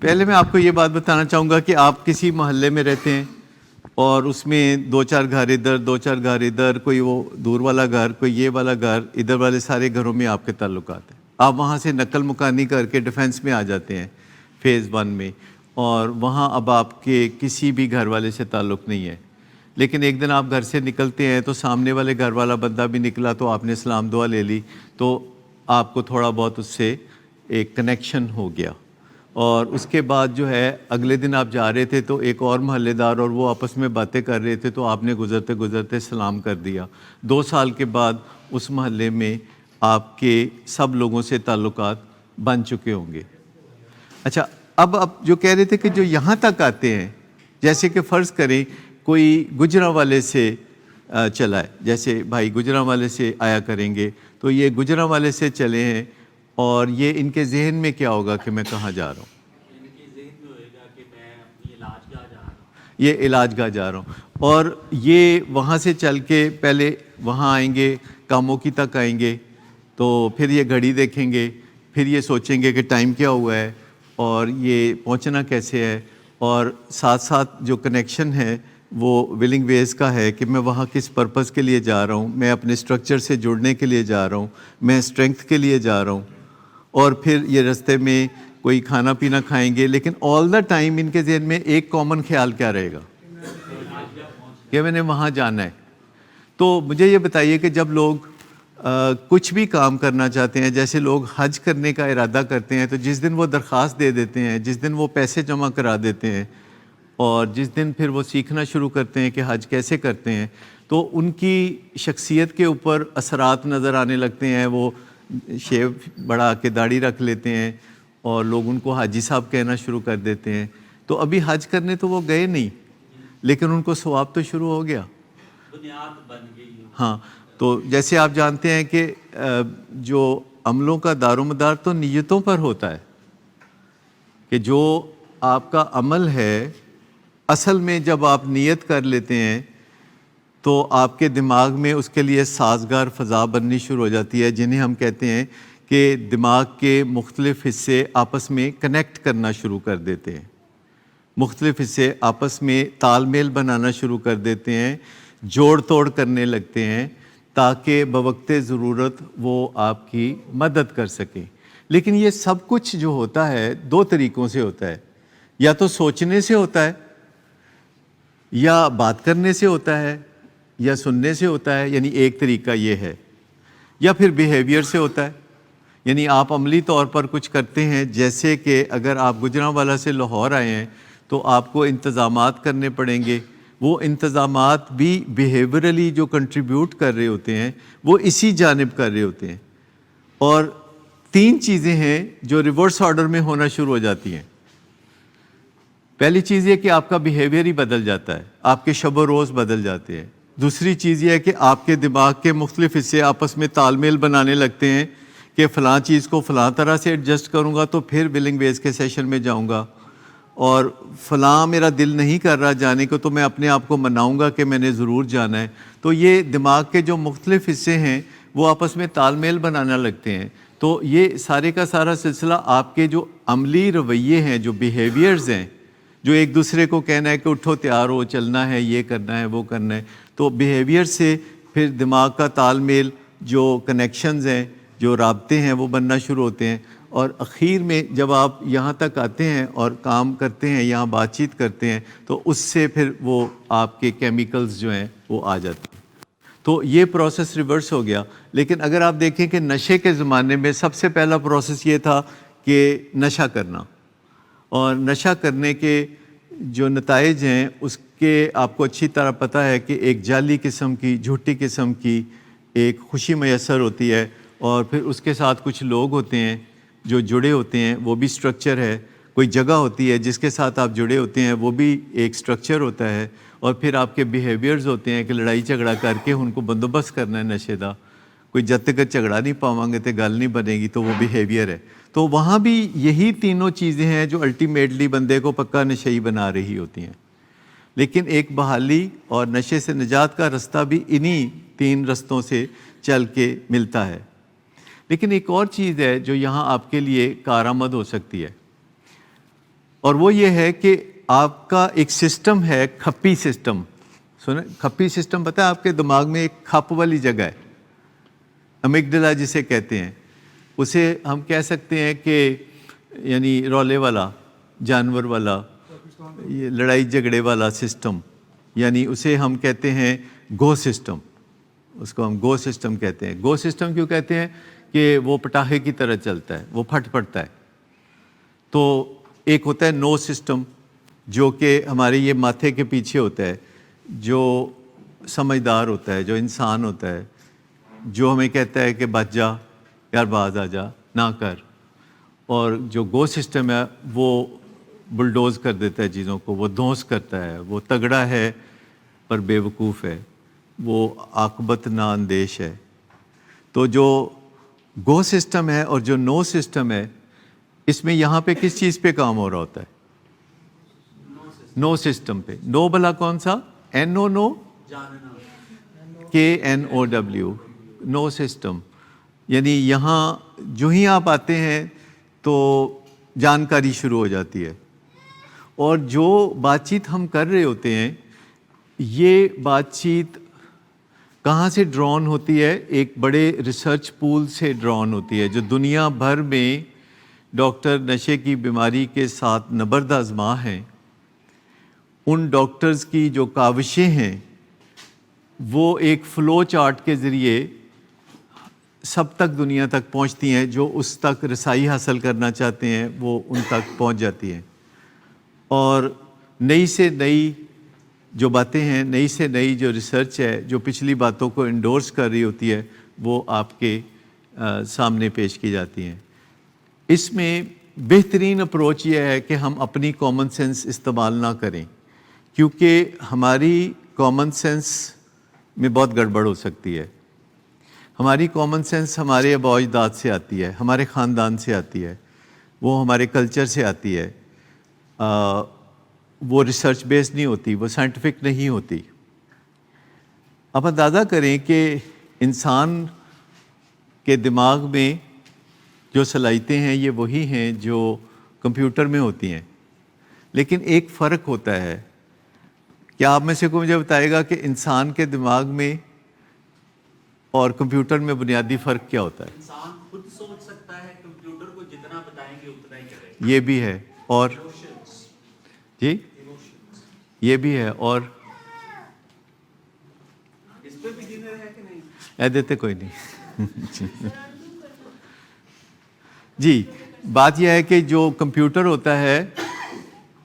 پہلے میں آپ کو یہ بات بتانا چاہوں گا کہ آپ کسی محلے میں رہتے ہیں اور اس میں 2-4 گھر ادھر 2-4 گھر ادھر، کوئی وہ دور والا گھر، کوئی یہ والا گھر، ادھر والے سارے گھروں میں آپ کے تعلقات ہیں. آپ وہاں سے نقل مکانی کر کے ڈیفنس میں آ جاتے ہیں فیز 1 میں، اور وہاں اب آپ کے کسی بھی گھر والے سے تعلق نہیں ہے. لیکن ایک دن آپ گھر سے نکلتے ہیں تو سامنے والے گھر والا بندہ بھی نکلا تو آپ نے سلام دعا لے لی، تو آپ کو تھوڑا بہت اس سے ایک کنیکشن ہو گیا. اور اس کے بعد جو ہے اگلے دن آپ جا رہے تھے تو ایک اور محلے دار اور وہ آپس میں باتیں کر رہے تھے تو آپ نے گزرتے گزرتے سلام کر دیا. 2 سال کے بعد اس محلے میں آپ کے سب لوگوں سے تعلقات بن چکے ہوں گے. اچھا، اب آپ جو کہہ رہے تھے کہ جو یہاں تک آتے ہیں، جیسے کہ فرض کریں کوئی گجرانوالے سے چلا ہے، جیسے بھائی گجرانوالے سے آیا کریں گے، تو یہ گجرانوالے سے چلے ہیں اور یہ ان کے ذہن میں کیا ہوگا کہ میں کہاں جا رہا ہوں؟ ان کے ذہن میں ہوئے گا کہ میں اپنی علاج گاہ جا رہا ہوں. یہ علاج گاہ جا رہا ہوں. اور یہ وہاں سے چل کے پہلے وہاں آئیں گے، کاموکی تک آئیں گے، تو پھر یہ گھڑی دیکھیں گے، پھر یہ سوچیں گے کہ ٹائم کیا ہوا ہے اور یہ پہنچنا کیسے ہے، اور ساتھ ساتھ جو کنیکشن ہے وہ ولنگ ویز کا ہے کہ میں وہاں کس پرپس کے لیے جا رہا ہوں، میں اپنے سٹرکچر سے جڑنے کے لیے جا رہا ہوں، میں اسٹرینگتھ کے لیے جا رہا ہوں. اور پھر یہ رستے میں کوئی کھانا پینا کھائیں گے، لیکن آل دا ٹائم ان کے ذہن میں ایک کامن خیال کیا رہے گا کہ میں نے وہاں جانا ہے. تو مجھے یہ بتائیے کہ جب لوگ کچھ بھی کام کرنا چاہتے ہیں، جیسے لوگ حج کرنے کا ارادہ کرتے ہیں، تو جس دن وہ درخواست دے دیتے ہیں، جس دن وہ پیسے جمع کرا دیتے ہیں اور جس دن پھر وہ سیکھنا شروع کرتے ہیں کہ حج کیسے کرتے ہیں، تو ان کی شخصیت کے اوپر اثرات نظر آنے لگتے ہیں. وہ شیو بڑھا کے داڑھی رکھ لیتے ہیں اور لوگ ان کو حاجی صاحب کہنا شروع کر دیتے ہیں. تو ابھی حج کرنے تو وہ گئے نہیں، لیکن ان کو ثواب تو شروع ہو گیا، بنیاد بن گئی. ہاں. تو جیسے آپ جانتے ہیں کہ جو عملوں کا دار و مدار تو نیتوں پر ہوتا ہے، کہ جو آپ کا عمل ہے اصل میں جب آپ نیت کر لیتے ہیں تو آپ کے دماغ میں اس کے لیے سازگار فضا بننی شروع ہو جاتی ہے، جنہیں ہم کہتے ہیں کہ دماغ کے مختلف حصے آپس میں کنیکٹ کرنا شروع کر دیتے ہیں، مختلف حصے آپس میں تال میل بنانا شروع کر دیتے ہیں، جوڑ توڑ کرنے لگتے ہیں تاکہ بوقت ضرورت وہ آپ کی مدد کر سکیں. لیکن یہ سب کچھ جو ہوتا ہے 2 طریقوں سے ہوتا ہے، یا تو سوچنے سے ہوتا ہے، یا بات کرنے سے ہوتا ہے، یا سننے سے ہوتا ہے، یعنی ایک طریقہ یہ ہے، یا پھر بیہیویئر سے ہوتا ہے، یعنی آپ عملی طور پر کچھ کرتے ہیں. جیسے کہ اگر آپ گجرانوالہ سے لاہور آئے ہیں تو آپ کو انتظامات کرنے پڑیں گے، وہ انتظامات بھی بیہیویئرلی جو کنٹریبیوٹ کر رہے ہوتے ہیں وہ اسی جانب کر رہے ہوتے ہیں. اور 3 چیزیں ہیں جو ریورس آرڈر میں ہونا شروع ہو جاتی ہیں. پہلی چیز یہ کہ آپ کا بیہیویئر ہی بدل جاتا ہے، آپ کے شب و روز بدل جاتے ہیں. دوسری چیز یہ ہے کہ آپ کے دماغ کے مختلف حصے آپس میں تال میل بنانے لگتے ہیں کہ فلاں چیز کو فلاں طرح سے ایڈجسٹ کروں گا تو پھر ولنگ ویز کے سیشن میں جاؤں گا، اور فلاں میرا دل نہیں کر رہا جانے کو تو میں اپنے آپ کو مناؤں گا کہ میں نے ضرور جانا ہے. تو یہ دماغ کے جو مختلف حصے ہیں وہ آپس میں تال میل بنانا لگتے ہیں. تو یہ سارے کا سارا سلسلہ آپ کے جو عملی رویے ہیں، جو بیہیویئرز ہیں، جو ایک دوسرے کو کہنا ہے کہ اٹھو تیار ہو، چلنا ہے، یہ کرنا ہے، وہ کرنا ہے، تو بیہیویئر سے پھر دماغ کا تال میل، جو کنیکشنز ہیں، جو رابطے ہیں وہ بننا شروع ہوتے ہیں. اور اخیر میں جب آپ یہاں تک آتے ہیں اور کام کرتے ہیں، یہاں بات چیت کرتے ہیں، تو اس سے پھر وہ آپ کے کیمیکلز جو ہیں وہ آ جاتے ہیں. تو یہ پروسیس ریورس ہو گیا. لیکن اگر آپ دیکھیں کہ نشے کے زمانے میں سب سے پہلا پروسیس یہ تھا کہ نشہ کرنا، اور نشہ کرنے کے جو نتائج ہیں اس کے آپ کو اچھی طرح پتہ ہے کہ ایک جعلی قسم کی، جھوٹی قسم کی ایک خوشی میسر ہوتی ہے، اور پھر اس کے ساتھ کچھ لوگ ہوتے ہیں جو جڑے ہوتے ہیں، وہ بھی سٹرکچر ہے. کوئی جگہ ہوتی ہے جس کے ساتھ آپ جڑے ہوتے ہیں، وہ بھی ایک سٹرکچر ہوتا ہے. اور پھر آپ کے بیہیویئرز ہوتے ہیں کہ لڑائی جھگڑا کر کے ان کو بندوبست کرنا ہے نشے دا. کوئی جب تک جھگڑا نہیں پاواں گے تو گل نہیں بنے گی، تو وہ بیہیویئر ہے. تو وہاں بھی یہی تینوں چیزیں ہیں جو الٹیمیٹلی بندے کو پکا نشئی بنا رہی ہوتی ہیں. لیکن ایک بحالی اور نشے سے نجات کا رستہ بھی انہی 3 رستوں سے چل کے ملتا ہے. لیکن ایک اور چیز ہے جو یہاں آپ کے لیے کارآمد ہو سکتی ہے. اور وہ یہ ہے کہ آپ کا ایک سسٹم ہے کھپی سسٹم. سنیں, کھپی سسٹم پتہ ہے آپ کے دماغ میں ایک کھپ والی جگہ ہے, امیگڈلا جسے کہتے ہیں. اسے ہم کہہ سکتے ہیں کہ یعنی رولے والا, جانور والا, یہ لڑائی جھگڑے والا سسٹم, یعنی اسے ہم کہتے ہیں گو سسٹم. اس کو ہم گو سسٹم کہتے ہیں. گو سسٹم کیوں کہتے ہیں؟ کہ وہ پٹاخے کی طرح چلتا ہے, وہ پھٹ پڑتا ہے. تو ایک ہوتا ہے نو سسٹم, جو کہ ہمارے یہ ماتھے کے پیچھے ہوتا ہے, جو سمجھدار ہوتا ہے, جو انسان ہوتا ہے, جو ہمیں کہتا ہے کہ بچ جا یار, باز آ جا, نہ کر. اور جو گو سسٹم ہے وہ بلڈوز کر دیتا ہے چیزوں کو, وہ دھونس کرتا ہے, وہ تگڑا ہے پر بے وقوف ہے, وہ عاقبت نا اندیش ہے. تو جو گو سسٹم ہے اور جو نو سسٹم ہے, اس میں یہاں پہ کس چیز پہ کام ہو رہا ہوتا ہے؟ نو سسٹم پہ. نو بلا کون سا؟ این او نو, کے این او ڈبلیو, نو سسٹم. یعنی یہاں جو ہی آپ آتے ہیں تو جانکاری شروع ہو جاتی ہے. اور جو بات چیت ہم کر رہے ہوتے ہیں, یہ بات چیت کہاں سے ڈرون ہوتی ہے؟ ایک بڑے ریسرچ پول سے ڈرون ہوتی ہے, جو دنیا بھر میں ڈاکٹر نشے کی بیماری کے ساتھ نبرد آزما ہیں. ان ڈاکٹرز کی جو کاوشیں ہیں وہ ایک فلو چارٹ کے ذریعے سب تک دنیا تک پہنچتی ہیں. جو اس تک رسائی حاصل کرنا چاہتے ہیں وہ ان تک پہنچ جاتی ہیں. اور نئی سے نئی جو باتیں ہیں, نئی سے نئی جو ریسرچ ہے, جو پچھلی باتوں کو انڈورس کر رہی ہوتی ہے, وہ آپ کے سامنے پیش کی جاتی ہیں. اس میں بہترین اپروچ یہ ہے کہ ہم اپنی کامن سینس استعمال نہ کریں, کیونکہ ہماری کامن سینس میں بہت گڑبڑ ہو سکتی ہے. ہماری کامن سینس ہمارے آباء و اجداد سے آتی ہے, ہمارے خاندان سے آتی ہے, وہ ہمارے کلچر سے آتی ہے. وہ ریسرچ بیس نہیں ہوتی, وہ سائنٹیفک نہیں ہوتی. آپ اندازہ کریں کہ انسان کے دماغ میں جو صلاحیتیں ہیں یہ وہی ہیں جو کمپیوٹر میں ہوتی ہیں, لیکن ایک فرق ہوتا ہے. کیا آپ میں سے کوئی مجھے بتائے گا کہ انسان کے دماغ میں اور کمپیوٹر میں بنیادی فرق کیا ہوتا ہے؟ انسان خود سوچ سکتا ہے, کمپیوٹر کو جتنا بتائیں گے اتنا ہی کرے گا. یہ بھی ہے. اور جی یہ بھی ہے. اور اس پہ بگنر ہے کہ نہیں؟ اے دیتے کوئی نہیں. جی, بات یہ ہے کہ جو کمپیوٹر ہوتا ہے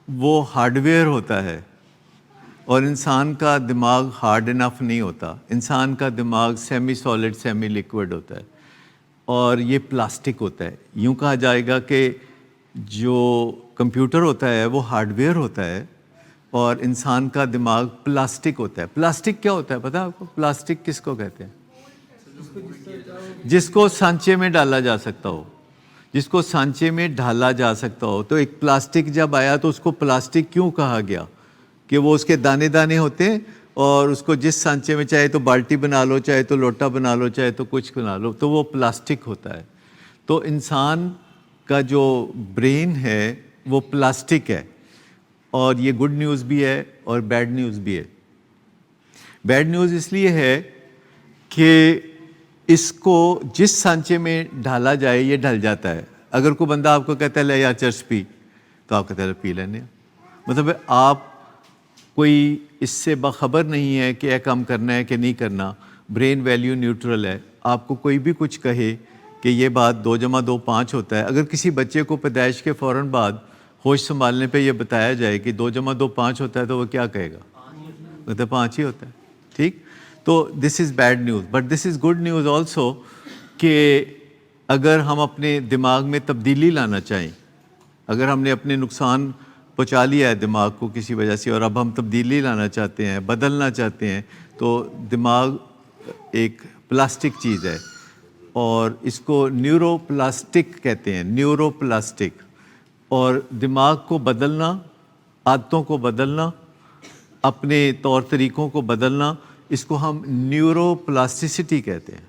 وہ ہارڈ ویئر ہوتا ہے, اور انسان کا دماغ ہارڈ انف نہیں ہوتا. انسان کا دماغ سیمی سالڈ, سیمی لیکوڈ ہوتا ہے, اور یہ پلاسٹک ہوتا ہے. یوں کہا جائے گا کہ جو کمپیوٹر ہوتا ہے وہ ہارڈ ویئر ہوتا ہے, اور انسان کا دماغ پلاسٹک ہوتا ہے. پلاسٹک کیا ہوتا ہے پتہ ہے آپ کو؟ پلاسٹک کس کو کہتے ہیں؟ جس کو سانچے میں ڈالا جا سکتا ہو, جس کو سانچے میں ڈھالا جا سکتا ہو. تو ایک پلاسٹک جب آیا تو اس کو پلاسٹک کیوں کہا گیا؟ کہ وہ اس کے دانے دانے ہوتے ہیں, اور اس کو جس سانچے میں چاہے تو بالٹی بنا لو, چاہے تو لوٹا بنا لو, چاہے تو کچھ بنا لو, تو وہ پلاسٹک ہوتا ہے. تو انسان کا جو برین ہے وہ پلاسٹک ہے, اور یہ گڈ نیوز بھی ہے اور بیڈ نیوز بھی ہے. بیڈ نیوز اس لیے ہے کہ اس کو جس سانچے میں ڈھالا جائے یہ ڈھل جاتا ہے. اگر کوئی بندہ آپ کو کہتا ہے لے یار چرچ پی, تو آپ کہتے ہیں پی لینے. مطلب آپ کوئی اس سے باخبر نہیں ہے کہ یہ کام کرنا ہے کہ نہیں کرنا. برین ویلیو نیوٹرل ہے. آپ کو کوئی بھی کچھ کہے کہ یہ بات 2 + 2 5 ہوتا ہے, اگر کسی بچے کو پیدائش کے فوراً بعد ہوش سنبھالنے پہ یہ بتایا جائے کہ 2 + 2 5 ہوتا ہے, تو وہ کیا کہے گا؟ کہتے 5 ہی ہوتا ہے. ٹھیک, تو this is bad news. But this is good news also, کہ اگر ہم اپنے دماغ میں تبدیلی لانا چاہیں, اگر ہم نے اپنے نقصان پہنچا لیا ہے دماغ کو کسی وجہ سے, اور اب ہم تبدیلی لانا چاہتے ہیں, بدلنا چاہتے ہیں, تو دماغ ایک پلاسٹک چیز ہے, اور اس کو نیورو پلاسٹک کہتے ہیں, نیورو پلاسٹک. اور دماغ کو بدلنا, عادتوں کو بدلنا, اپنے طور طریقوں کو بدلنا, اس کو ہم نیورو پلاسٹیسٹی کہتے ہیں.